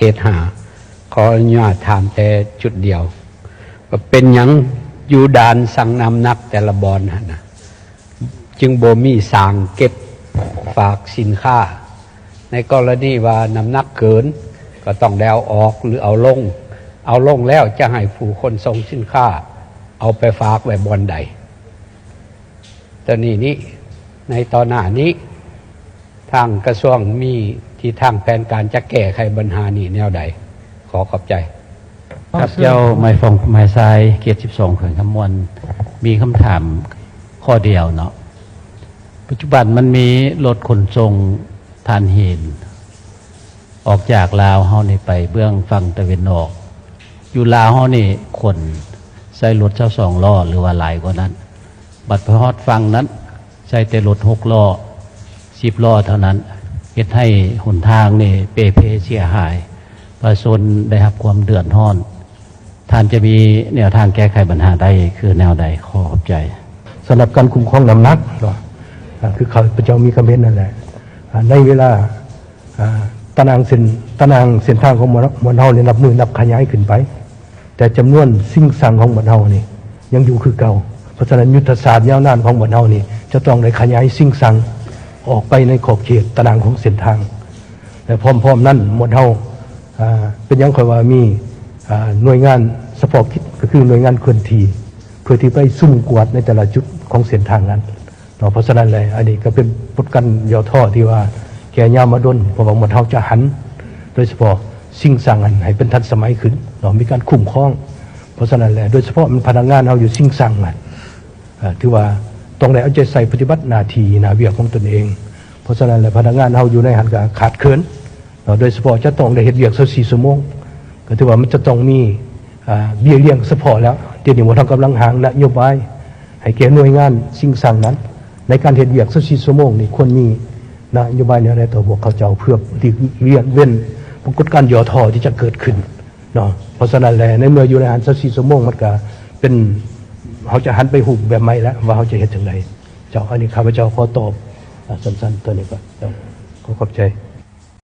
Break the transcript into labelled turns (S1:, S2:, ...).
S1: เกตหาขออนุญาตถามแต่จุดเดียวเป็นหยังอยู่ด่านสั่งนำนักแต่ละบอนนะจึงบ่มีสางเก็บฝากสินค้าในกรณีว่าน้ำหนักเกินก็ต้องได้เอาออกหรือเอาลงแล้วจะให้ผู้คนส่งสินค้าเอาไปฝากไว้บอนใดตอนนี้ในตอนหน้านี้ทางกระทรวงมีที่ทางแผนการจะแก้ไขปัญหานี้แนวใดขอขอบใจ
S2: ครับเจ้าไม้ฟองไม้ทรายเกียรติ12เขื่อนคำมวลมีคำถามข้อเดียวเนาะปัจจุบันมันมีรถขนส่งทานหินออกจากลาวเฮานี่ไปเบื้องฝั่งตะวันออกอยู่ลาวเฮานี่คนใช้รถ22ล้อหรือว่าหลายกว่านั้นบัดพอฮอดฟังนั้นใช้แต่รถ6ล้อ10ล้อเท่านั้นเฮ็ดให้หนทางนี่เปเพเสียหายประชาชนได้รับความเดือดร้อนท่านจะมีแนวทางแก้ไขปัญหาได้คือแนวใดขอขอบใจ
S3: สำหรับการคุ้มครองน้ำหนักคือเขาพระเจ้ามีคำเห็นนั่นแหละในเวลาตารางเส้นทางของมวลเฮาเนี่ยนับขยายขึ้นไปแต่จำนวนสิ่งสั่งของมวลเฮานี่ยังอยู่คือเก่าเพราะฉะนั้นยุทธศาสตร์ยาวนานของมวลเฮานี่จะต้องได้ขยายสิ่งสั่งออกไปในขอบเขตตารางของเส้นทางและพร้อมๆนั้นมวลเฮาเป็นยังค่อยว่ามีหน่วยงานเฉพาะกิจก็คือหน่วยงานเคลื่อนที่เพื่อที่ไปซุ่มกวาดในแต่ละจุดของเส้นทางนั้นเพราะฉะนั้นเลยอันนี้ก็เป็นบทกันย่อท่อที่ว่าแก่ยามมาดนเพราะว่าหมดเฮาจะหันโดยเฉพาะสิ่งสั่งอันให้เป็นทันสมัยขึ้นมีการคุ้มครองเพราะฉะนั้นแหละโดยเฉพาะมันพนักงานเฮาอยู่สิ่งสั่งอันถือว่าตรงไหนเอาใจใส่ปฏิบัติหน้าที่หน้าเวียกของตนเองเพราะฉะนั้นแหละพนักงานเฮาอยู่ในหันก็ขาดเขินโดยเฉพาะจะต้องได้เฮ็ดเวียก24ชั่วโมงก็ถือว่ามันจะต้องมีเบี้ยเลี้ยงเฉพาะแล้วเดี๋ยวนี้บ่ทำกำลังหางนโยบายให้แก่หน่วยงานสิ่งสั่งนั้นในการเฮ็ดเวียก24ชั่วโมงนี่ควรมีนโยบายแนวใดต่อพวกเขาเจ้าเพื่อหลีกเลี่ยงเว้นปรากฏการณ์ย่อท่อที่จะเกิดขึ้นเนาะเพราะฉะนั้นแหละในเมื่ออยู่ในหัน24ชั่วโมงมันก็เป็นเขาจะหันไปหุบแบบใหม่แล้วว่าเขาจะเฮ็ดจังไดเจ้าอันนี้ข้าพเจ้าขอตอบสั้นๆตัวนี้ก่อนเจ้าขอขอบใจ